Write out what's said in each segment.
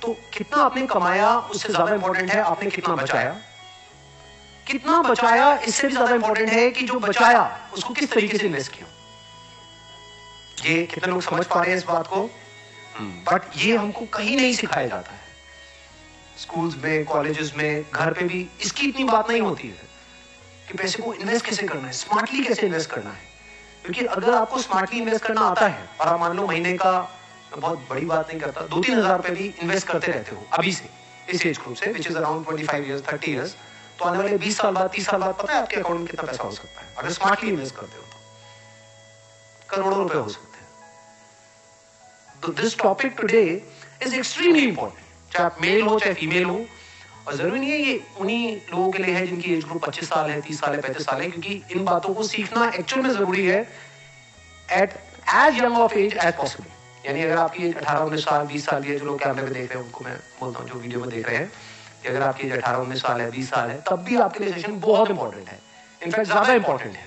तो कितना आपने कमाया उससे ज्यादा इंपॉर्टेंट है आपने कितना बचाया। कितना बचाया इससे भी ज्यादा इंपॉर्टेंट है कि जो बचाया उसको किस तरीके से इन्वेस्ट किया। ये कितने लोग समझ पा रहे हैं इस बात को? बट ये हमको कहीं नहीं सिखाया जाता है। स्कूल्स में, कॉलेजेस में, घर पे भी इसकी इतनी बात नहीं होती है कि पैसे को इन्वेस्ट कैसे करना है, स्मार्टली कैसे इन्वेस्ट करना है। क्योंकि अगर आपको स्मार्टली इन्वेस्ट करना आता है और आप मान लो महीने का, बहुत बड़ी बात नहीं करता, 2-3 हज़ार रुपए भी इन्वेस्ट करते रहते हो अभी से, इस एज ग्रुप से, which is around 25 years 30 years, तो आने वाले 20 साल बाद, 30 साल बाद पता है आपके अकाउंट में कितना पैसा हो सकता है अगर स्मार्टली इन्वेस्ट करते हो तो करोड़ों रुपए हो सकते हैं। तो this topic today is extremely important, चाहे आप मेल हो चाहे फीमेल हो। और जरूरी नहीं है ये उन्हीं लोगों के लिए है जिनकी एज ग्रुप 25 साल है, 30 साल है, 35 साल है, क्योंकि इन बातों को सीखना एक्चुअल में जरूरी है at as young of age as possible. यानी अगर आपकी 18-19 साल, 20 साल की है, जो लोग कैमरे में देख रहे हैं उनको मैं बोलता हूँ, जो वीडियो में देख रहे हैं, कि अगर आपकी 18-19 साल है, 20 साल है, तब भी आपके लिए सेशन बहुत इंपॉर्टेंट है, इनफैक्ट ज्यादा इंपॉर्टेंट है।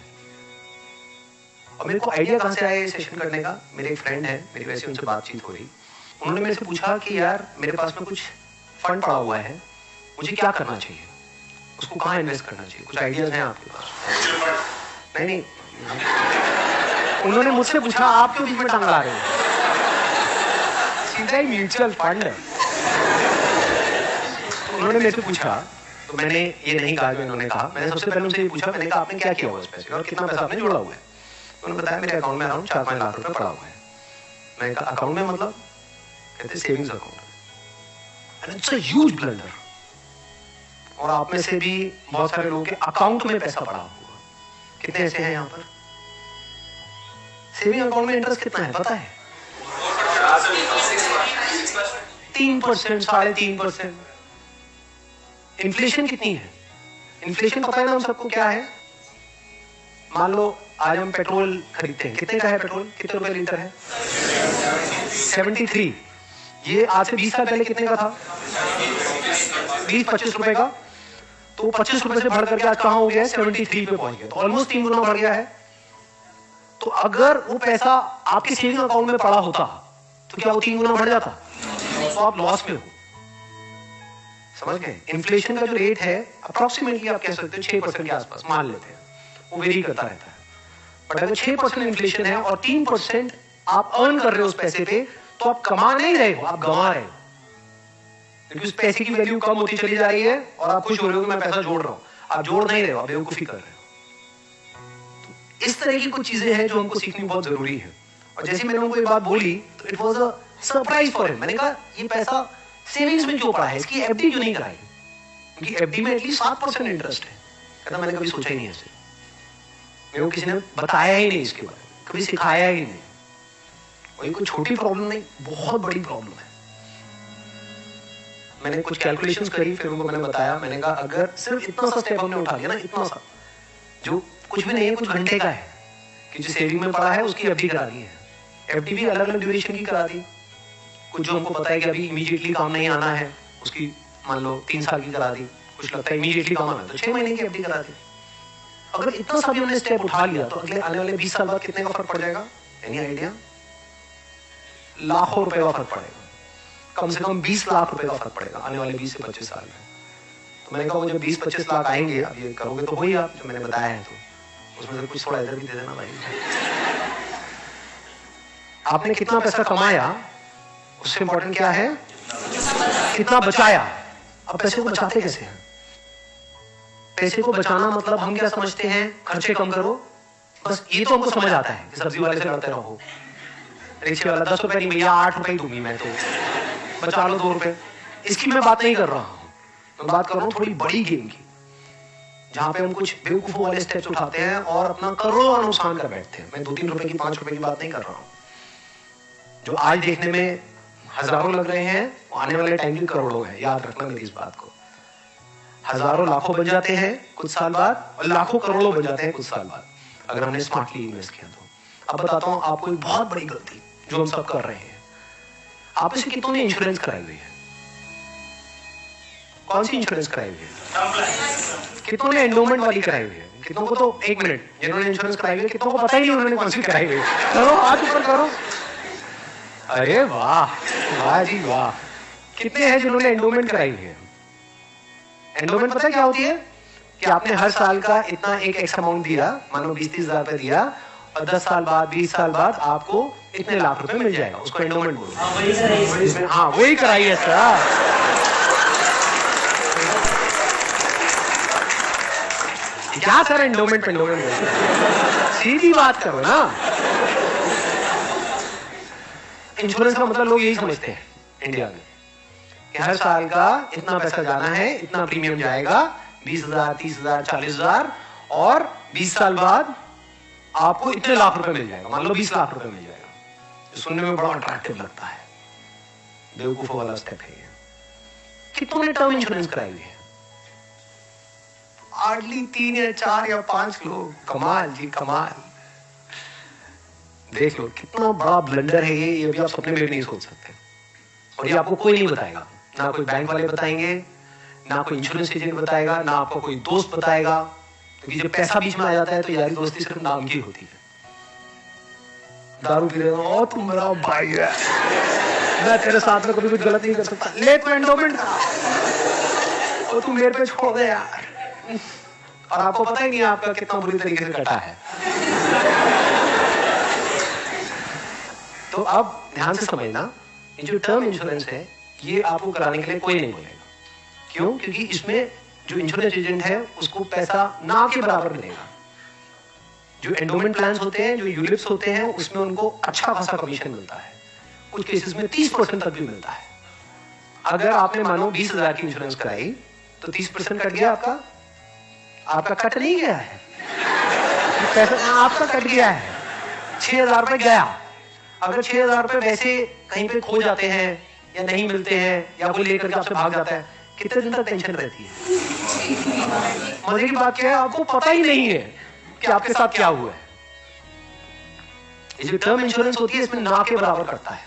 और मेरे को आइडिया कहां से आया ये सेशन करने का? मेरे एक फ्रेंड है, मेरी वैसे उनसे बातचीत हो रही, उन्होंने मेरे से पूछा कि यार मेरे पास में कुछ फंड पड़ा हुआ है, मुझे क्या करना चाहिए, उसको कहाँ इन्वेस्ट करना चाहिए, कुछ आइडियाज हैं आपके पास? नहीं, उन्होंने मुझसे पूछा आप क्यों बीच में टांग ला रहे हो, सीधा ही म्यूचुअल फंड है। उन्होंने मेरे से पूछा, तो मैंने ये नहीं कहा जो इन्होंने कहा, मैंने सबसे पहले उनसे ये पूछा, मैंने कहा आपने क्या किया हुआ इस पैसे और कितना पैसा आपने जोड़ा हुआ है। उन्होंने बताया मेरे अकाउंट में अराउंड 4-5 लाख रुपए पड़ा हुआ है। मैंने कहा अकाउंट में मतलब? कहते savings account. And it's a huge blunder. और आप में से भी बहुत सारे लोगों के अकाउंट में पैसा पड़ा होगा। कितने ऐसे हैं यहाँ पर? सेविंग अकाउंट में इंटरेस्ट कितना है पता है? 3%, 3.5%। इन्फ्लेशन कितनी है? इन्फ्लेशन पता है ना हम सबको क्या है? मान लो आज हम पेट्रोल खरीदते हैं, कितने का है पेट्रोल? कितने रुपए लीटर है? 73। ये आज से 20 साल पहले कितने का था? 20-25 रुपए का। तो 25 रुपए से बढ़ करके आज कहां हो गया है? 73 पे पहुंच गया, तो ऑलमोस्ट 3 गुना बढ़ गया है। तो अगर वो पैसा आपके सेविंग अकाउंट में पड़ा होता तो क्या वो 3 गुना बढ़ जाता? तो आप लॉस में हो। समझ गए? इन्फ्लेशन का जो रेट है अप्रोक्सीमेटली आप कह सकते हो 6% के आसपास मान लेते हैं, वो वेरी करता रहता है। बट अगर 6% इन्फ्लेशन है और 3% आप अर्न कर रहे हो उस पैसे पे, तो आप कमा नहीं रहे हो, आप गंवा रहे हो। क्योंकि उस पैसे की वैल्यू कम होती चली जा रही है और आप खुश हो रहे हो कि मैं पैसा जोड़ रहा हूं, आप जोड़ नहीं रहे हो, आप बेवकूफी कर रहे हो। तो इस तरह की कुछ चीजें हैं जो हमको सीखनी बहुत जरूरी है। और जैसे मैंने उनको ये बात बोली तो it was a surprise for him. मैंने कहा ये पैसा सेविंग्स में क्यों पड़ा है, इसकी एफडी क्यों नहीं कराई? क्योंकि एफडी में एटलीस्ट 7% इंटरेस्ट है। कहता मैंने कभी सोचा ही नहीं ऐसे, मेरे को किसी ने बताया ही नहीं इसके बारे में, कभी सिखाया ही नहीं। और ये कोई छोटी प्रॉब्लम नहीं, बहुत बड़ी प्रॉब्लम है। मैंने कुछ कैलकुलेशंस करी, फिर उनको मैंने बताया, मैंने कहा अगर सिर्फ इतना सा स्टेप हमने उठा लिया ना, इतना सा जो कुछ भी नहीं है, कुछ घंटे का है, कि जो सेविंग में पड़ा है उसकी एफडी करा दी है। एफडी भी अलग अलग ड्यूरेशन की करा दी। कुछ जो हमको पता है कि अभी इमीडिएटली काम नहीं आना है, उसकी मान लो 3 साल की करा दी। कुछ लगता है इमीडिएटली काम आना है तो 6 महीने की एफडी करा दी। अगर इतना सा भी हमने स्टेप उठा लिया तो अगले आने वाले 20 साल बाद कितने का फर्क पड़ जाएगा? Any idea? लाखों रुपए का फर्क पड़ेगा, कम से कम 20 लाख रुपए का फर्क पड़ेगा आने वाले 20 से 25 साल में। तो मैंने कहा जब 20-25 लाख आएंगे, अब ये करोगे तो वही आप जो मैंने बताया है, तो उसमें से कुछ थोड़ा इधर भी दे देना भाई। आपने कितना पैसा कमाया उससे इंपॉर्टेंट क्या है? कितना बचाया। अब पैसे को बचाते कैसे हैं? पैसे को बचाना मतलब हम क्या समझते हैं? खर्चे कम करो, बस ये तो हमको समझ आता है। सब्जी वाले से लड़ते रहो, रिक्शे वाला 10 रुपए नहीं भैया 8 रुपए ही दूंगी मैं, तो बचा लो 2 रुपए। इसकी मैं बात नहीं कर रहा हूं, मैं बात कर रहा हूं थोड़ी बड़ी गेम की, जहां पे हम कुछ बेवकूफों वाले स्टेप्स उठाते हैं और अपना करोड़ों का नुकसान कर बैठते हैं। मैं 2-3 रुपए की 5 रुपए की बात नहीं कर रहा हूं। जो आज देखने में हजारों लग रहे हैं, आने वाले टाइम में करोड़ों है। याद रखना मेरी इस बात को। हजारों लाखों बन जाते हैं कुछ साल बाद, और लाखों करोड़ों बन जाते हैं कुछ साल बाद, अगर हमने स्मार्टली इन्वेस्ट किया तो। अब बताता हूं आपको एक बहुत बड़ी गलती जो हम सब कर रहे हैं। आप इसे कितनों ने इंश्योरेंस कराई हुई है? कौन सी इंश्योरेंस कराई हुई है? कितनों ने एंडोमेंट वाली कराई हुई है? कितनों को तो, एक मिनट, जिन्होंने इंश्योरेंस कराई हुई है कितनों को पता ही नहीं उन्होंने कौन सी कराई हुई है? करो, हाथ ऊपर करो। अरे वाह, वाह जी वाह, कितने हैं जिन्होंने एंडोमेंट कराई है? एंडोमेंट पता है क्या होती है? कि आपने हर साल का इतना एक एक्स अमाउंट दिया, मान लो 20-30 हजार रुपए दिया, और 10 साल बाद 20 साल बाद आपको इतने लाख रुपए मिल जाएगा, उसको एंडोमेंट बोलते हैं। हाँ वही कराई है सर। क्या सर एंडोमेंट सीधी बात करो ना। इंश्योरेंस का मतलब लोग यही समझते हैं इंडिया में कि हर साल का इतना पैसा जाना है, इतना प्रीमियम जाएगा, 20,000, 30,000, 40,000, और 20 साल बाद आपको इतने लाख रुपए मिल जाएगा, मान लो 20 लाख रुपए मिल जाएगा। सुनने में बड़ा अट्रैक्टिव लगता है, बेवकूफों वाला स्टेप है। कितनों ने टर्म इंश्योरेंस कराई है? हार्डली 3 या 4 या 5 लोग। कमाल जी कमाल। देख लो कितना बड़ा ब्लंडर है ये भी आप सपने में भी नहीं सोच सकते। और ये आपको कोई नहीं बताएगा, ना कोई बैंक वाले बताएंगे, ना कोई इंश्योरेंस एजेंट बताएगा, ना आपको कोई दोस्त बताएगा, क्योंकि जब पैसा बीच में आ जाता है तो यारी दोस्ती सिर्फ नाम की होती है। दारू पी रहे हो, तुम मेरा भाई है, मैं तेरे साथ में कभी कुछ गलत नहीं कर सकता, ले तू एंडोमेंट और तू मेरे पे छोड़ दे यार। और आपको पता ही नहीं आपका कितना बुरी तरीके से कटा है। तो अब ध्यान से समझना, जो टर्म इंश्योरेंस है ये आपको कराने के लिए कोई नहीं बोलेगा। क्यों? क्योंकि इसमें जो इंश्योरेंस एजेंट है उसको पैसा ना के बराबर मिलेगा। जो एंडोमेंट प्लान्स होते हैं, जो यूलिप्स होते हैं, उसमें उनको अच्छा खासा कमीशन मिलता है, कुछ केसेस में 30% तक भी मिलता है। अगर आपने मानो 20,000 की इंश्योरेंस कराई तो 30% कट गया आपका। आपका कट नहीं गया है, पैसा आपका कट गया है, 6,000 रुपए गया। अगर 6,000 रुपए वैसे कहीं पे खो जाते हैं या नहीं मिलते हैं या कोई लेकर के आपसे भाग जाता है, कितने दिन तक टेंशन रहती है? मजे की बात क्या है, आपको पता ही नहीं है कि आपके साथ क्या हुआ है। ये जो टर्म इंश्योरेंस होती है इसमें ना के बराबर करता है।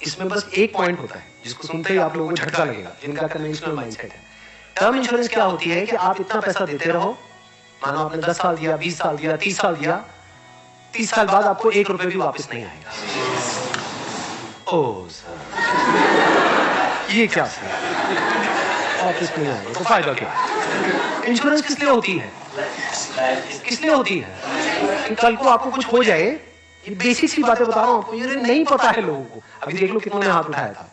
इसमें बस एक पॉइंट होता है जिसको सुनते ही आप लोगों को झटका लगेगा, जिनका कन्वेंशनल माइंडसेट है। टर्म इंश्योरेंस क्या होती है कि आप इतना पैसा देते रहो, मानो आपने 10 साल दिया, 20 साल दिया, 30 साल दिया, 30 साल बाद आपको 1 रुपए भी वापस नहीं आएगा। ओह सर, ये क्या सर, वापस नहीं आएगा तो फायदा क्या? इंश्योरेंस किस लिए होती है? किस लिए होती है? कि कल को आपको कुछ हो जाए। ये बेसिक सी बातें बता रहा हूं आपको, ये नहीं पता है लोगों को। अभी देख लो कितनों ने हाथ उठाया था।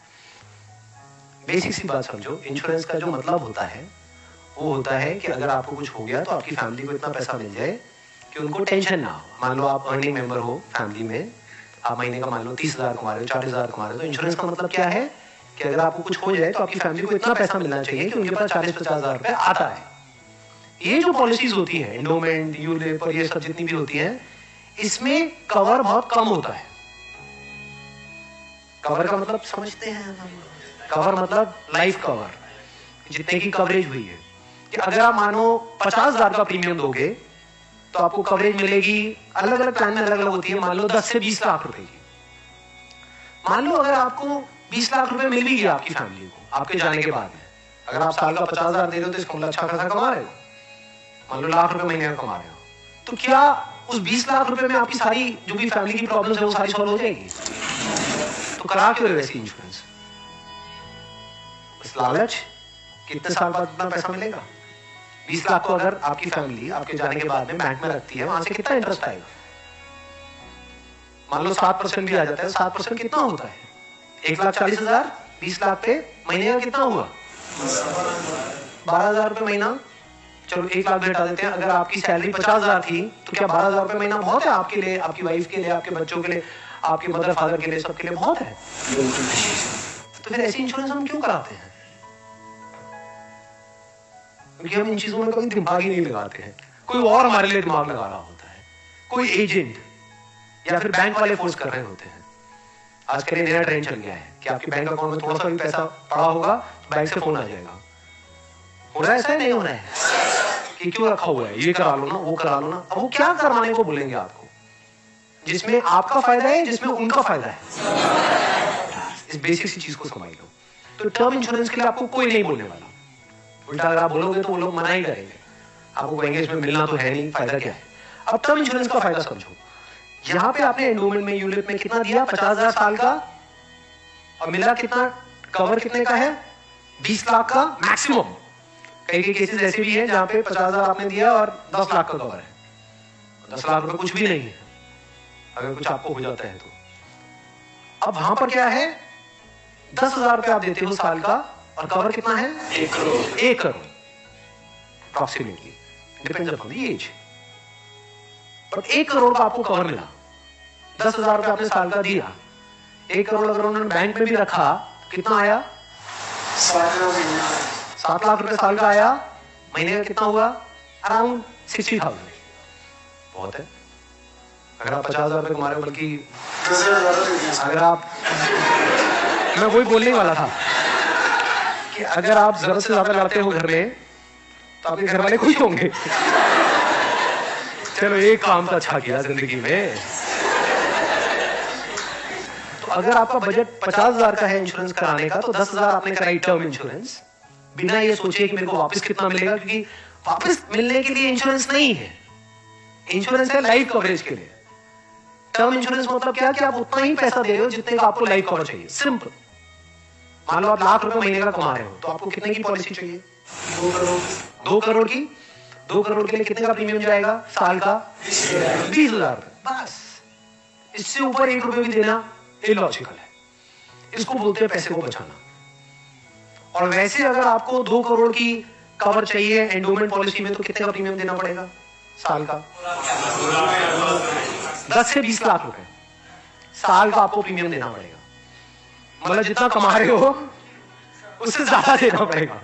बेसिक सी बात समझो, इंश्योरेंस का जो मतलब होता है वो होता है कि अगर आपको कुछ हो गया तो आपकी फैमिली को इतना पैसा मिल जाए कि उनको टेंशन ना हो। मान लो आप अर्निंग मेंबर हो फैमिली में, आप महीने का मान लो 30,000 कमा रहे हो, 40,000 कमा रहे हो, तो इंश्योरेंस का मतलब क्या है कि अगर आपको कुछ हो जाए तो आपकी फैमिली को इतना पैसा मिलना चाहिए कि उनके पास 40-50,000 रुपए आता है। ये जो पॉलिसीज होती है, एंडोमेंट, यूलिप और ये सब जितनी भी होती है, इसमें कवर बहुत कम होता है। कवर का मतलब समझते हैं? कवर मतलब लाइफ कवर, जितने की कवरेज हुई है। कि अगर आप मानो 50,000 का प्रीमियम दोगे तो आपको कवरेज मिलेगी, अलग अलग प्लान में अलग अलग होती है, मान लो 10 से 20 लाख रुपए की। मान लो अगर आपको 20 लाख रुपए मिल भी गया आपकी फैमिली को आपके जाने के बाद में, अगर आप साल का 50,000 दे रहे हो तो इसका मतलब अच्छा खासा कमा रहे हो, मान लो लाख रुपए महीने का कमा रहे हो, तो क्या उस 20 लाख रुपए में आपकी सारी जो भी फैमिली की प्रॉब्लम्स है वो सारी सॉल्व हो जाएगी? तो करा क्यों रहे वैसी इंश्योरेंस? बस लालच, कितने साल बाद इतना पैसा मिलेगा? 20 लाख को अगर आपकी फैमिली आपके जाने के बाद में बैंक में रखती है, वहां से कितना इंटरेस्ट आएगा? मान लो 7% भी आ जाता है, 7% कितना होता है? 1,40,000, 20 लाख पे महीने का कितना हुआ? 12,000 रुपए महीना। चलो 1 लाख घटा देते हैं। अगर आपकी सैलरी 50,000 थी तो क्या 12,000 रुपए महीना बहुत है आपके लिए, आपकी वाइफ के लिए, आपके बच्चों के लिए, आपके मदर फादर के लिए, सबके लिए बहुत है? तो फिर ऐसी इंश्योरेंस हम क्यों कराते हैं? क्योंकि हम इन चीजों में कोई दिमाग ही नहीं लगाते हैं। कोई और हमारे लिए दिमाग लगा रहा होता है, कोई एजेंट या फिर बैंक वाले फोर्स कर रहे होते हैं। आजकल नया ट्रेंड चल गया है कि आपके बैंक अकाउंट में थोड़ा सा भी पैसा पड़ा होगा तो बैंक से फोन आ जाएगा। हो रहा है ऐसा? नहीं हो रहा है कि क्यों रखा हुआ है, ये करा लो ना, वो करा लो ना। अब वो क्या करवाने को बोलेंगे आपको, जिसमें आपका फायदा है, जिसमें उनका फायदा है। इस बेसिक सी चीज को समझ लो। तो टर्म इंश्योरेंस के लिए आपको कोई नहीं बोलने वाला। उल्टा अगर आप बोलोगे तो वो लोग मना ही करेंगे, आपको कहेंगे इसमें मिलना तो है नहीं, फायदा क्या है? अब टर्म इंश्योरेंस का फायदा समझो। यहाँ पे आपने एंडोमेंट में, यूलिप में कितना दिया? 50,000 साल का, और मिला कितना? कवर कितने का है? 20 लाख का मैक्सिमम। कई केसेस ऐसे भी हैं जहां पे 50,000 आपने दिया और 10 लाख का कवर है। 10 लाख रुपए कुछ भी नहीं है अगर कुछ आपको हो जाता है तो। अब वहां पर क्या है, 10,000 रुपए आप देते हो साल का और कवर कितना है? 1 crore. 1 crore approximately, depends upon the age. But 1 crore का आपको कवर मिला। 10,000 रुपए आपने साल का दिया, 1 करोड़ अगर उन्होंने बैंक में भी रखा, कितना आया? 7 लाख रुपए साल का आया। महीने का कितना हुआ? अराउंड 60,000। बहुत है। अगर आप 50,000 रुपए कमा रहे हो, बल्कि अगर आप, मैं वही बोलने वाला था कि अगर आप जरूरत से ज्यादा लाते हो घर में तो आपके घर वाले खुश होंगे। चलो एक काम तो अच्छा किया जिंदगी में। तो अगर आपका बजट 50,000 का है इंश्योरेंस कराने का, तो 10,000 आपने कराई टर्म इंश्योरेंस, बिना ये सोचे कि मेरे को वापस कितना मिलेगा, क्योंकि वापस मिलने के लिए इंश्योरेंस नहीं है। इंश्योरेंस है लाइफ कवरेज के लिए। टर्म इंश्योरेंस मतलब क्या कि आप उतना ही पैसा दे रहे हो जितने का आपको लाइफ कवर चाहिए। सिंपल। मान लो आप लाख रुपए महीने का कमा रहे हो, तो आपको कितने की पॉलिसी चाहिए? 2 करोड़ की। 2 करोड़ के लिए कितने का प्रीमियम जाएगा साल का? 20,000। बस। इससे ऊपर 1 रुपए भी देना इलॉजिकल है। इसको बोलते हैं पैसे को बचाना। और वैसे अगर आपको 2 करोड़ की कवर चाहिए एंडोमेंट पॉलिसी में, तो कितने का प्रीमियम देना पड़ेगा साल का? 10 से 20 लाख रुपए साल का आपको प्रीमियम देना पड़ेगा। मतलब जितना कमा रहे हो उससे ज्यादा देना पड़ेगा।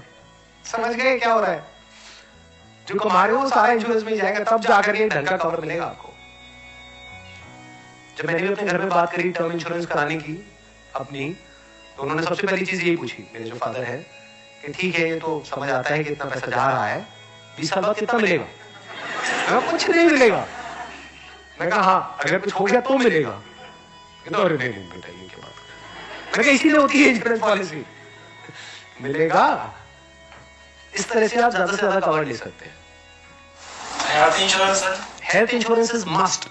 समझ गए क्या हो रहा है? जो कमा रहे हो सारा इंश्योरेंस में जाएगा, तब जाकर के ढंग का कवर मिलेगा आपको। जब मैंने अपने घर में बात करी टर्म इंश्योरेंस कराने की अपनी, तो उन्होंने सबसे पहली चीज यही पूछी, मेरे जो फादर है, कि ठीक है ये तो समझ आता है कि इतना पैसा जा रहा है, 20 साल बाद कितना मिलेगा? कुछ नहीं मिलेगा। मैं कहा हाँ, अगर कुछ हो गया तो मिलेगा। तो अरे नहीं बेटा ये क्या बात। मैं कहा इसीलिए होती है इंश्योरेंस पॉलिसी, मिलेगा। इस तरह से आप ज्यादा से ज्यादा कवर ले सकते हैं। हेल्थ इंश्योरेंस है, हेल्थ इंश्योरेंस इज मस्ट।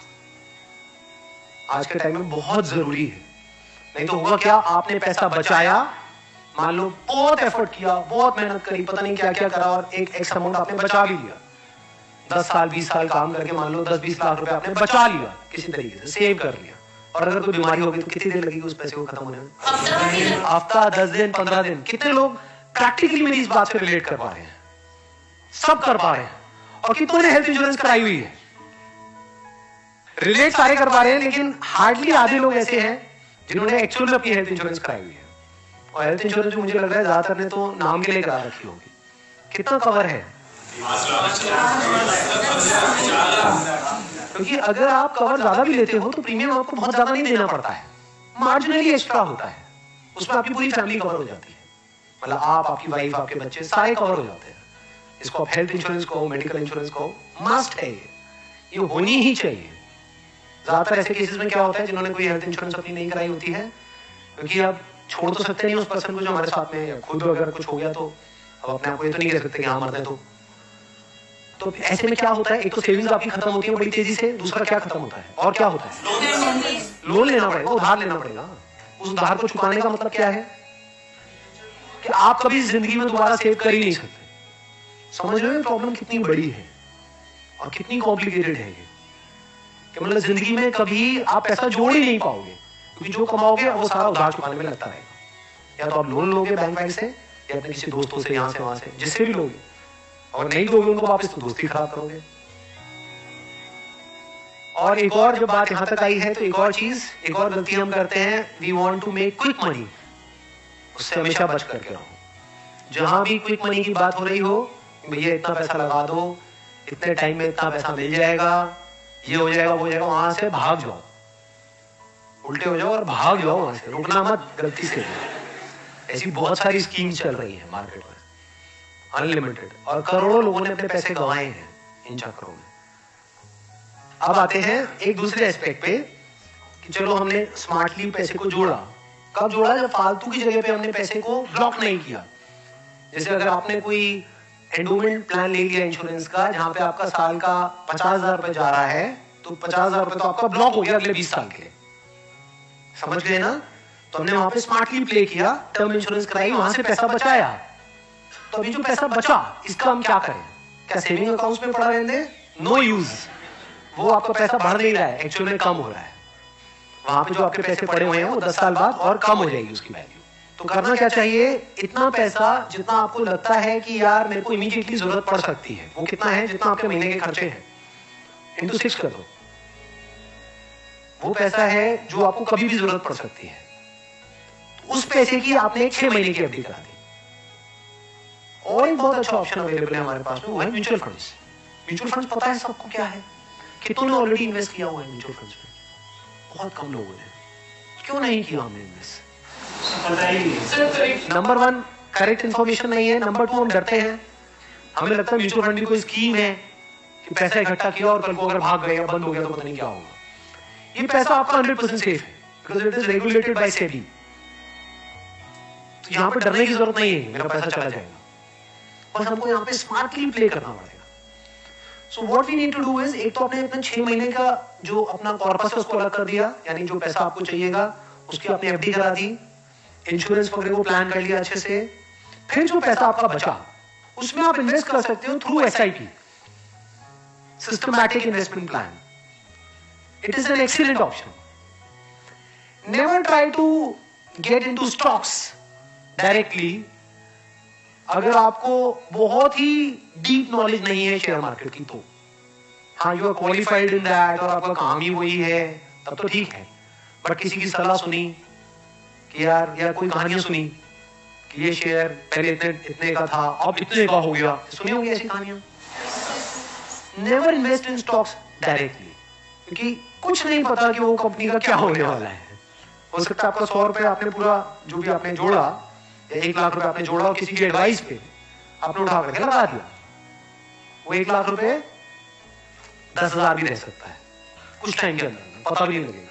आज के टाइम में बहुत जरूरी है। नहीं तो होगा क्या, आपने पैसा बचाया, मान लो बहुत एफर्ट किया, बहुत मेहनत करी, पता नहीं क्या क्या करा, और एक एक्स अमाउंट आपने बचा भी लिया। 10 साल 20 साल काम करके मान लो 10-20 लाख रुपए आपने बचा लिया, किसी तरीके से सेव कर लिया। और अगर कोई बीमारी होगी तो कितनी देर लगेगी उस पैसे को खत्म होने में? हफ्ता, 10 दिन, 15 दिन। कितने लोग प्रैक्टिकली मेरी इस बात से रिलेट कर पा रहे हैं? सब कर पा रहे हैं। और कितनों ने हेल्थ इंश्योरेंस कराई हुई है? रिलेट सारे कर पा रहे हैं, लेकिन हार्डली आधे लोग ऐसे हैं जिन्होंने एक्चुअल में अपनी हेल्थ इंश्योरेंस कराई हुई है। और हेल्थ इंश्योरेंस मुझे लग रहा है ज्यादातर ने तो नाम के लिए करा रखी होगी। कितना कवर है? क्योंकि अगर आप कवर ज्यादा भी लेते हो तो प्रीमियम आपको बहुत ज्यादा नहीं देना पड़ता है, मार्जिनली एक्स्ट्रा होता है। उसमें आपकी पूरी फैमिली कवर हो जाती है। मतलब आप, आपकी वाइफ, आपके बच्चे सारे कवर हो जाते हैं। इसको आप हेल्थ इंश्योरेंस कहो, मेडिकल इंश्योरेंस कहो, मस्ट है ये होनी ही चाहिए। ज्यादातर ऐसे केसेस में क्या होता है, जिन्होंने कोई हेल्थ इंश्योरेंस अपनी नहीं कराई होती है, क्योंकि आप छोड़ तो सकते नहीं उस पर्सन को जो हमारे साथ में है, खुद अगर कुछ हो गया तो अब अपने आप को ये तो नहीं कह सकते कि हाँ मरते हैं। तो ऐसे में क्या होता है, एक तो सेविंग्स आपकी खत्म होती है बड़ी तेजी से, दूसरा क्या खत्म होता है और क्या होता है? लोन लेना पड़ेगा, उधार लेना पड़ेगा। उस उधार को चुकाने का मतलब क्या है कि आप कभी जिंदगी में दोबारा सेव कर ही नहीं सकते। समझ रहे हो प्रॉब्लम कितनी बड़ी है और कितनी कॉम्प्लिकेटेड है ये, कि मतलब जिंदगी में कभी आप पैसा जोड़ ही नहीं पाओगे, क्योंकि जो कमाओगे वो सारा उधार चुकाने में लगता रहेगा। या तो आप लोन लोगे बैंक से, या अपने किसी दोस्तों से, यहाँ से वहां से, जिससे भी लोगे, और नहीं दोगे उनको वापस तो दोस्ती खराब करोगे। और एक और जब बात यहां तक आई है तो एक और चीज, एक और गलती हम करते हैं, we want to make quick money. उससे हमेशा बच करके रहो। जहां भी क्विक मनी की बात हो रही हो, भैया इतना पैसा लगा दो, इतने टाइम में इतना पैसा मिल जाएगा, ये हो जाएगा, वो हो जाएगा, वहां से भाग जाओ, उल्टे हो जाओ और भाग जाओ वहां से, रुकना मत गलती से। ऐसी बहुत सारी स्कीम्स चल रही है मार्केट में, अनलिमिटेड, और करोड़ों लोगों ने अपने पैसे गंवाए हैं इन चक्करों में। अब आते हैं एक दूसरे एस्पेक्ट पे कि चलो हमने स्मार्टली पैसे को जोड़ा। कब जोड़ा? जब फालतू की जगह पे हमने पैसे को ब्लॉक नहीं किया। जैसे अगर आपने कोई एंडोमेंट प्लान ले लिया इंश्योरेंस का, जहां पे आपका साल का 50,000 रुपए जा रहा है, तो 50,000 रुपए तो आपका ब्लॉक हो गया अगले 20 साल के लिए। समझ गए ना? तो हमने वहां पे स्मार्टली प्ले किया, टर्म इंश्योरेंस कराई, वहां से पैसा बचाया, तो अभी जो पैसा बचा इसका हम क्या करें? क्या सेविंग अकाउंट्स में पड़ा रहने? No use. वो आपका पैसा बढ़ नहीं रहा है, एक्चुअल में कम हो रहा है। वहां पे जो आपके पैसे पड़े हुए हैं वो 10 साल बाद और कम हो जाएगी उसकी वैल्यू। तो करना क्या चाहिए? इतना पैसा जितना आपको लगता है कि यार मेरे को इमीडिएटली जरूरत पड़ सकती है, वो कितना है? जितना आपके महीने के खर्चे हैं इंटू 6 कर दो। वो पैसा है जो आपको कभी भी जरूरत पड़ सकती है। उस पैसे की आपने 6 महीने की एफडी करा दी। और एक बहुत अच्छा ऑप्शन अवेलेबल है हमारे पास में, वो है म्यूचुअल फंड्स। म्यूचुअल फंड्स पता है सबको क्या है? कितनों ने ऑलरेडी इन्वेस्ट किया हुआ है म्यूचुअल फंड्स में? बहुत कम लोगों ने। क्यों नहीं किया हमने इन्वेस्ट? नंबर 1 करेक्ट इंफॉर्मेशन नहीं है। नंबर 2 हम डरते हैं, हमें लगता है म्यूचुअल फंड भी कोई स्कीम है कि पैसा इकट्ठा किया और कल को अगर भाग गए या बंद हो गया तो पता नहीं क्या होगा। ये पैसा आपका 100% सेफ है because it is regulated by SEBI. तो यहां पे डरने की जरूरत नहीं है मेरा पैसा चला जाएगा, बस हमको यहां पे स्मार्टली प्ले करना पड़ेगा। So what we need to do is, एक तो आपने अपना 6 महीने का जो अपना कॉर्पस है उसको अलग कर दिया, यानी जो पैसा आपको चाहिएगा उसकी आपने एफडी करा दी, इंश्योरेंस वगैरह को प्लान कर लिया अच्छे से। फिर जो पैसा आपका बचा उसमें आप इन्वेस्ट कर सकते हो through SIP, systematic investment plan. It is an excellent option. Never try to get into stocks directly अगर आपको बहुत ही डीप नॉलेज नहीं है शेयर मार्केट की तो। हाँ, you are qualified in that और आपका काम ही वही है तब तो ठीक है। बट किसी की सलाह सुनी कि यार या कोई कहानियां सुनी कि ये शेयर पहले इतने का था अब इतने का हो गया, सुनी होगी ऐसी कहानियां। Never invest in stocks directly, क्योंकि कुछ नहीं पता कि वो कंपनी का क्या होने वाला है। हो सकता है आपका 100 रुपए आपने पूरा जो भी आपने जोड़ा या 1 लाख रुपए आपने जोड़ा और किसी की एडवाइस पे आपने उठा करके लगा दिया, वो 1 लाख रुपए 10,000 भी रह सकता है कुछ टाइम के अंदर, पता भी नहीं लगेगा।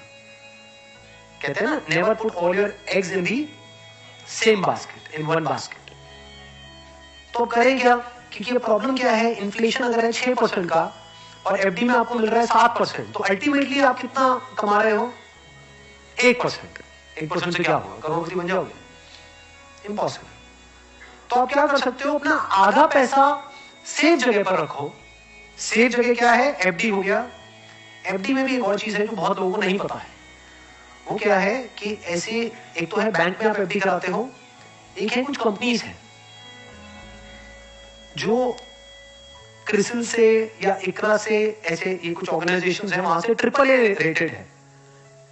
कहते हैं ना, never put all your eggs in the same basket, in one basket. तो करें क्या? क्योंकि ये प्रॉब्लम क्या है, इन्फ्लेशन अगर है 6% का और एफडी में आपको मिल रहा है 7%, तो अल्टीमेटली आप कितना कमा रहे हो? 1%। 1% से क्या होगा? करोड़पति बन जाओगे? इम्पॉसिबल। तो आप क्या कर सकते हो, अपना आधा पैसा सेफ जगह पर रखो। सेफ जगह क्या है? एफडी हो गया। एफडी में भी एक और चीज है जो बहुत लोगों को नहीं पता है। वो क्या है कि ऐसे एक तो है बैंक में आप एफडी कराते हो, एक है कुछ कंपनीज है जो क्रिसिल से या इकरा से, ऐसे ये कुछ ऑर्गेनाइजेशंस हैं, वहां से AAA रेटेड है।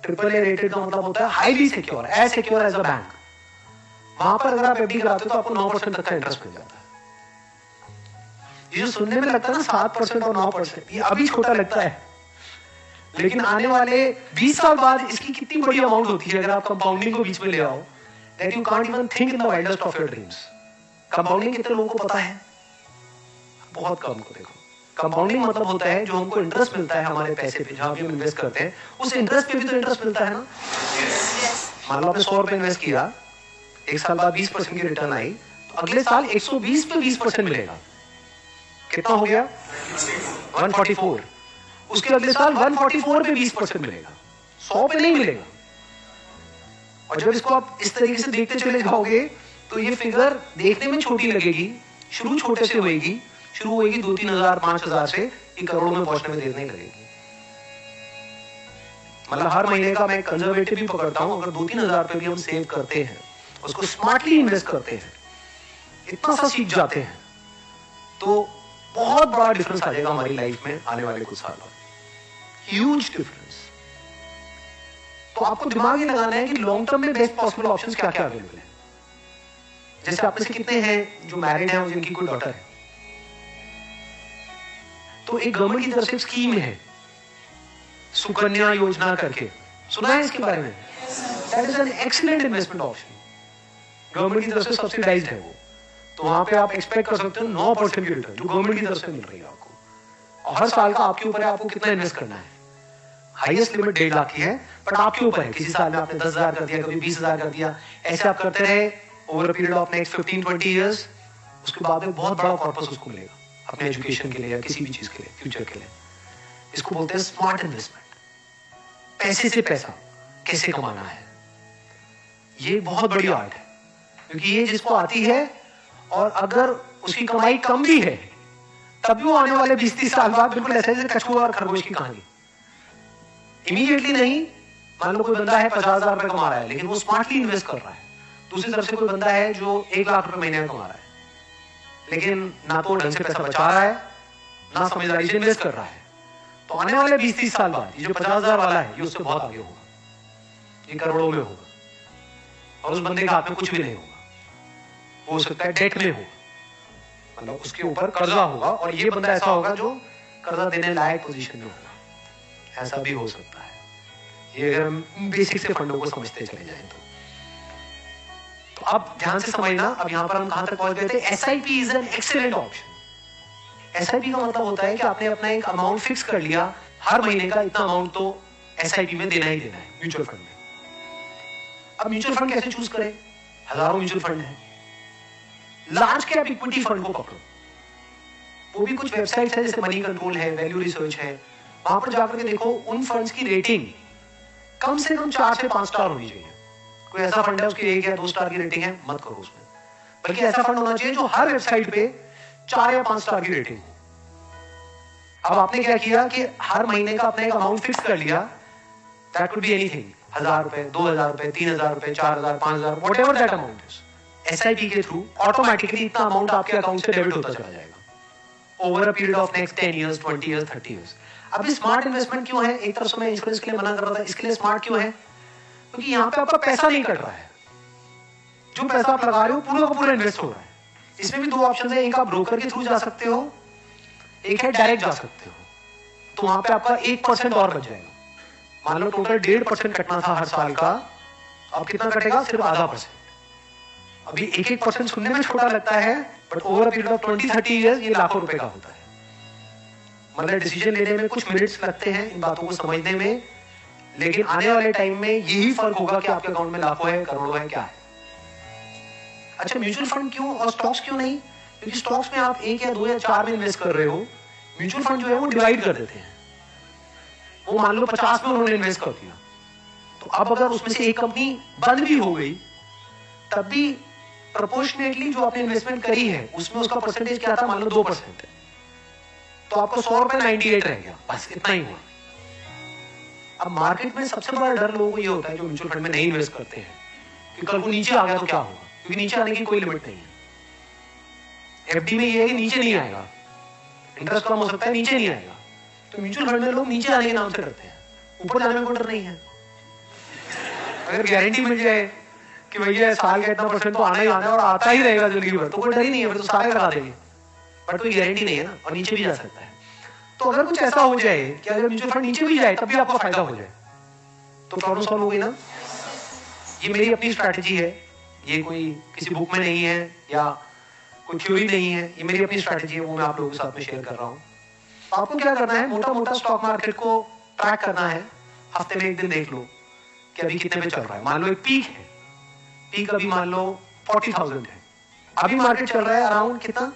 AAA रेटेड का मतलब होता है highly secure, as secure as a bank. वहां पर अगर आप एफडी कराते हो तो आपको 9% तक का इंटरेस्ट मिल जाता है। ये जो सुनने में लगता है ना 7% और 9%, ये अभी छोटा लगता है, लेकिन आने वाले 20 साल बाद इसकी कितनी बड़ी अमाउंट होती है अगर आप कंपाउंडिंग को बीच में ले आओ, that you can't even think in the wildest of your dreams. Compounding कितने लोगों को पता है? बहुत कम को। देखो, कंपाउंडिंग मतलब होता है जो हमको इंटरेस्ट मिलता है हमारे पैसे पे, जहां भी हम इन्वेस्ट करते हैं उस इंटरेस्ट पे भी तो इंटरेस्ट मिलता है ना। मान लो आपने 100 रुपए इन्वेस्ट किया, 1 साल बाद 20% की रिटर्न आई, तो अगले साल 120 पे 20% मिलेगा। कितना हो गया? 144। उसके अगले साल 144 पे 20% मिलेगा, 100 पे नहीं मिलेगा। और जब इसको आप इस तरीके से देखते चले जाओगे तो ये फिगर देखने में छोटी लगेगी, शुरू छोटे से होएगी, शुरू होएगी 2-3 हजार 5,000 से, ये करोड़ों में पहुंचने में देर नहीं लगेगी। मतलब हर महीने का मैं कंजर्वेटिव भी पकड़ता हूं, अगर 2-3 हजार पे भी हम सेव करते हैं, उसको स्मार्टली इन्वेस्ट करते हैं, इतना सा सीख जाते हैं, तो बहुत बड़ा डिफरेंस आ जाएगा हमारी लाइफ में आने वाले कुछ सालों में। Huge difference. तो आपको दिमाग ही लगाना है कि लॉन्ग टर्म में बेस्ट पॉसिबल ऑप्शंस क्या क्या अवेलेबल है। जैसे आप में से कितने हैं जो मैरिड हैं और जिनकी कोई डॉटर है, तो एक गवर्नमेंट की तरफ से स्कीम है सुकन्या योजना करके, सुना है इसके बारे में? That is an excellent investment option. Government की तरफ से सब्सिडाइज्ड है वो, तो वहां पे आप एक्सपेक्ट कर सकते हो 9% की रिटर्न जो गवर्नमेंट की तरफ से मिल रही है आपको। और हर साल का आपके ऊपर है आपको कितना इन्वेस्ट करना है। हाईएस्ट लिमिट 1.5 लाख की है, बट आपके ऊपर है। किसी साल में आपने 10,000 कर दिया, कभी 20,000 कर दिया, ऐसे आप करते रहे over a period of next 15-20 years. उसके बाद में बहुत बड़ा कॉर्पस उसको मिलेगा अपने एजुकेशन के लिए या किसी भी चीज के लिए, फ्यूचर के लिए। इसको बोलते हैं स्मार्ट इन्वेस्टमेंट। पैसे से पैसा कैसे कमाना है, ये बहुत बड़ी आर्ट है, क्योंकि ये जिसको आती है और अगर उसकी कमाई कम भी है तब भी वो आने वाले 20-30 साल बाद बिल्कुल ऐसे जैसे कछुआ और खरगोश की कहानी, इमीडिएटली नहीं। मान लो कोई बंदा है 50,000 रुपए कमा रहा है लेकिन वो स्मार्टली इन्वेस्ट कर रहा है। दूसरी तरफ से कोई बंदा है जो 1 लाख रुपए महीने में कमा रहा है लेकिन ना तो ढंग से पैसा बचा रहा है ना समझदारी से इन्वेस्ट कर रहा है। तो आने वाले 20-30 साल बाद ये जो 50,000 वाला है ये उससे बहुत आगे होगा, ये करोड़ों में होगा और उस बंदे के हाथ में कुछ भी नहीं होगा। हो सकता है डेट में हो, मतलब उसके ऊपर कर्जा होगा और ये बंदा ऐसा होगा जो कर्जा देने लायक पोजीशन में होगा। ऐसा भी हो सकता है, ये अगर हम बेसिक से फंडों को समझते चले जाएं तो आप ध्यान से समझना। अब यहां पर हम कहां तक पहुंच गए थे? SIP is an excellent option. SIP का मतलब होता है कि आपने अपना एक अमाउंट फिक्स कर लिया, हर महीने का इतना अमाउंट तो एसआईपी में देना ही देना है म्यूचुअल फंड में। अब म्यूचुअल फंड कैसे चूज करें? हजारों म्यूचुअल फंड है। लार्ज कैप इक्विटी फंड को पकड़ो, वो भी कुछ वेबसाइट्स है जैसे मनी कंट्रोल है, वैल्यू रिसर्च है, वहां पर जाकर के देखो उन फंड्स की रेटिंग कम से कम 4 से 5 स्टार होनी चाहिए। कोई ऐसा फंड है उसकी 1 या 2 स्टार की रेटिंग है, मत करो उसमें। बल्कि ऐसा फंड होना चाहिए जो हर वेबसाइट पे 4 या 5 स्टार की रेटिंग हो। अब आपने क्या किया कि हर महीने का अपना एक अमाउंट फिक्स कर लिया, दैट कुड बी एनीथिंग, 1000 रुपए, 2000 रुपए, 3000 रुपए, 4000, 5000, whatever that amount is. SIP के थ्रू ऑटोमेटिकली इतना अमाउंट आपके अकाउंट से डेबिट होता चला जाएगा over a period of next 10 years, 20 years, 30 years. अब स्मार्ट इन्वेस्टमेंट क्यों है? एक तरफ से मैं इंश्योरेंस के लिए मना कर रहा था, इसके लिए स्मार्ट क्यों है? क्योंकि यहाँ पे आपका पैसा नहीं कट रहा है, जो पैसा आप लगा रहे हो पूरा का पूरा इन्वेस्ट हो रहा है। इसमें भी 2 ऑप्शन है, एक आप ब्रोकर के थ्रू जा सकते हो, एक है डायरेक्ट जा सकते हो। तो वहां पे आपका 1% और बच जाएगा। मान लो टोटल 1.5% कटना था हर साल का, अब कितना कटेगा? सिर्फ आधा %। अभी 1% सुनने में छोटा लगता है, but over a period of 20-30 years ये लाखों रुपए का होता है। मतलब डिसीजन लेने में कुछ मिनट्स लगते हैं इन बातों को समझने में, लेकिन आने वाले टाइम में यही फर्क होगा कि आपके अकाउंट में लाखों है, करोड़ों है, क्या है। अच्छा, म्यूचुअल फंड क्यों और स्टॉक्स क्यों नहीं? क्योंकि स्टॉक्स में आप 1 या 2 या 4 में इन्वेस्ट कर रहे हो, म्यूचुअल फंड जो है वो डिवाइड कर देते हैं। वो मान लो 50 में उन्होंने इन्वेस्ट कर दिया, तो अब अगर उसमें से एक कंपनी बंद भी हो गई तब भी प्रोपोर्शनेटली जो आपने इन्वेस्टमेंट करी है उसमें उसका परसेंटेज क्या था? मान लो 2%, तो आपको 100 रुपए 98 रह गया, बस इतना ही हुआ। अब मार्केट में सबसे बड़ा डर लोगों को ये होता है जो म्यूचुअल फंड में नहीं इन्वेस्ट करते हैं कि कल को नीचे आ गया तो क्या होगा, क्योंकि नीचे आने की कोई लिमिट नहीं है। एफडी में ये है कि नीचे नहीं आएगा, इंटरेस्ट कम हो सकता है, नीचे नहीं आएगा। तो म्यूचुअल फंड में लोग नीचे आने के नाम से करते हैं, ऊपर जाने में कोई डर नहीं है। अगर गारंटी मिल जाए कि भैया साल का इतना % तो आना ही आना और आता ही रहेगा जिंदगी भर, तो कोई डर ही नहीं है, फिर तो सारे लगा देंगे। बट कोई गारंटी नहीं है ना, और नीचे भी जा सकता है। तो अगर कुछ ऐसा हो जाए कि अगर म्यूचुअल फंड नीचे भी जाए तब भी आपको फायदा हो जाए, तो प्रॉब्लम सॉल्व हो गई ना। ये मेरी अपनी स्ट्रैटेजी है, ये कोई किसी बुक में नहीं है या कोई थ्योरी नहीं है, ये मेरी अपनी स्ट्रैटेजी है, वो मैं आप लोगों के साथ में शेयर कर रहा हूँ। आपको क्या करना है? मोटा मोटा स्टॉक मार्केट को ट्रैक करना है, हफ्ते में 1 दिन देख लो कि अभी कितने पे चल रहा है। मान लो एक पीक है, पीक अभी मान लो 40,000 है, अभी मार्केट चल रहा है अराउंड कितना?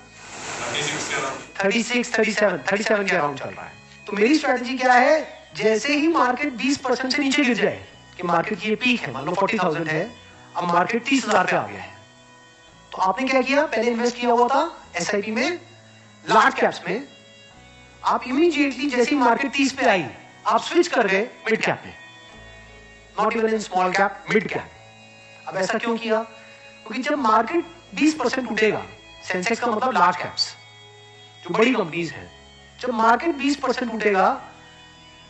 36, 37 के अराउंड चल रहा है। तो मेरी स्ट्रैटेजी क्या है? जैसे ही मार्केट 20% से नीचे गिर जाए कि मार्केट की ये पीक है, मान लो 40,000 है, अब मार्केट 30,000 पे आ गया है, तो आपने क्या किया? पहले इन्वेस्ट किया हुआ था एसआईपी में, लार्ज कैप्स में। आप इमीडिएटली जैसे ही मार्केट 30 पे आई आप स्विच कर गए मिड कैप में, not even in small cap, mid cap. अब ऐसा क्यों किया? क्योंकि जब मार्केट 20% टूटेगा, सेंसेक्स का मतलब लार्ज कैप्स जो बड़ी कंपनीज हैं, जब मार्केट 20% टूटेगा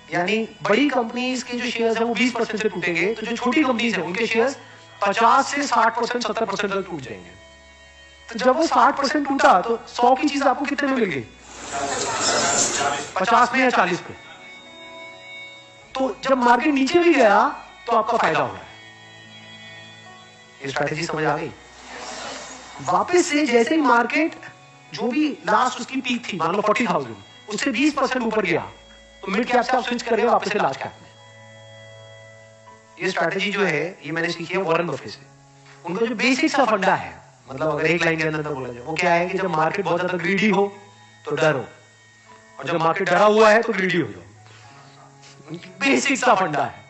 यानी बड़ी कंपनीज के जो शेयर्स हैं वो 20% से टूटेंगे, तो जो छोटी कंपनीज हैं उनके शेयर्स 50 से 60%, 70% तक टूट जाएंगे। तो जब वो 60% टूटा तो 100 की चीज आपको कितने में मिल गई? 50 में या 40 पे। तो जब मार्केट नीचे भी गया तो आपका फायदा हो रहा है। ये स्ट्रैटेजी समझ आ गई? वापस से जैसे ही मार्केट जो भी लास्ट उसकी पीक थी, मान लो 40,000, उससे 20% ऊपर गया, तो मिड कैप से आप स्विच करेंगे वापस से लार्ज कैप में। ये स्ट्रैटेजी जो है ये मैंने सीखी है वॉरेन बफेट से। उनका जो बेसिक सा फंडा है, मतलब अगर एक लाइन के अंदर बोला जाए, वो क्या है कि जब मार्केट बहुत ज्यादा ग्रीडी हो तो डरो, और जब मार्केट डरा हुआ है तो ग्रीडी हो जाओ। बेसिक सा फंडा है।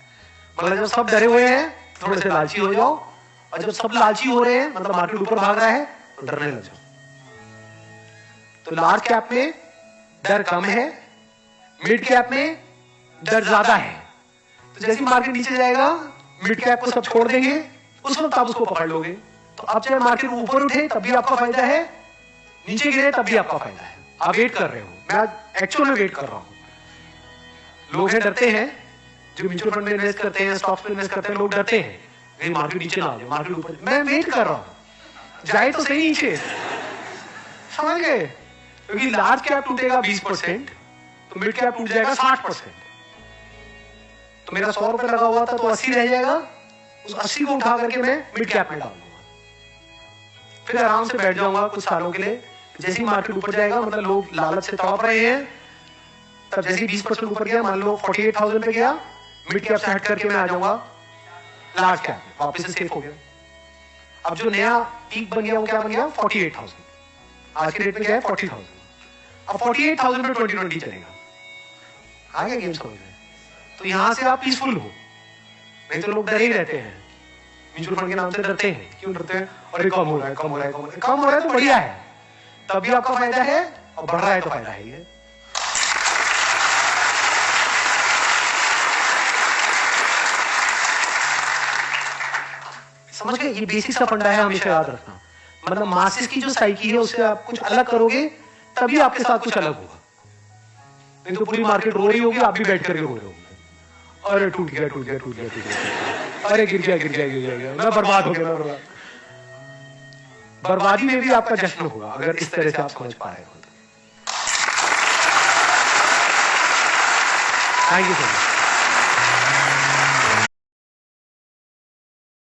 मतलब जब सब डरे हुए हैं थोड़े से लालची हो जाओ, और जब सब लालची हो रहे हैं, मतलब मार्केट ऊपर भाग रहा है, तो डरने लग जाओ। तो लार्ज कैप में डर कम है, मिड कैप में डर ज्यादा है। तो जैसे मार्केट नीचे जाएगा, मिड कैप को सब छोड़ देंगे, उस वक्त आप उसको पकड़ लोगे। तो अब चाहे मार्केट ऊपर उठे तब भी आपका फायदा है, नीचे गिरे तब भी आपका फायदा है। आप वेट कर रहे हो, मैं आज एक्चुअल में वेट कर रहा हूं। लोग हैं डरते हैं, जो म्यूचुअल फंड में इन्वेस्ट करते हैं, स्टॉक्स में इन्वेस्ट करते हैं, लोग डरते हैं नहीं मार्केट नीचे ना आ जाए, मार्केट ऊपर। मैं वेट कर रहा हूं, जाए तो सही नीचे, समझ गए? क्योंकि लार्ज कैप टूटेगा 20%, तो मिड कैप टूट जाएगा 60%। तो मेरा 100 रुपए लगा हुआ था तो 80 रह जाएगा, उस 80 को उठा करके मैं मिड कैप में डाल दूंगा, फिर आराम से बैठ जाऊंगा कुछ सालों के लिए। जैसे ही मार्केट ऊपर जाएगा, मतलब लोग लालच से तड़प रहे हैं, तब जैसे 20% ऊपर गया, मान लो 48,000 पे गया, मिड कैप से हट करके मैं आ जाऊंगा लार्ज कैप, वापस से सेफ हो गया। अब जो नया पीक बन गया वो क्या बन गया? 48,000। आज के रेट में क्या है? 40,000। अब 48,000 पे 2020 चलेगा। आ गया गेम समझ में? तो यहां से आप पीसफुल हो, नहीं तो लोग डरे ही रहते हैं, म्यूचुअल फंड के नाम से डरते हैं। क्यों डरते हैं? अरे कम हो रहा है, कम हो रहा है, कम हो रहा है। कम हो रहा है तो बढ़िया है, तभी आपका फायदा है, और बढ़ रहा है तो फायदा है। समझ गए? ये बेसिक सा फंडा है, हमेशा याद रखना। मतलब मासेस की जो साइकी है उससे आप कुछ अलग करोगे तभी आपके साथ कुछ अलग होगा। नहीं तो पूरी मार्केट रो रही होगी, आप भी बैठ करके रो रहे होंगे, अरे टूट गया, टूट गया, टूट गया, टूट गया, अरे गिर गया, गिर गया, गिर गया, मैं बर्बाद हो गया, बर्बाद। बर्बादी में भी आपका जश्न होगा अगर इस तरह से आप समझ पा रहे हो। Thank you so much.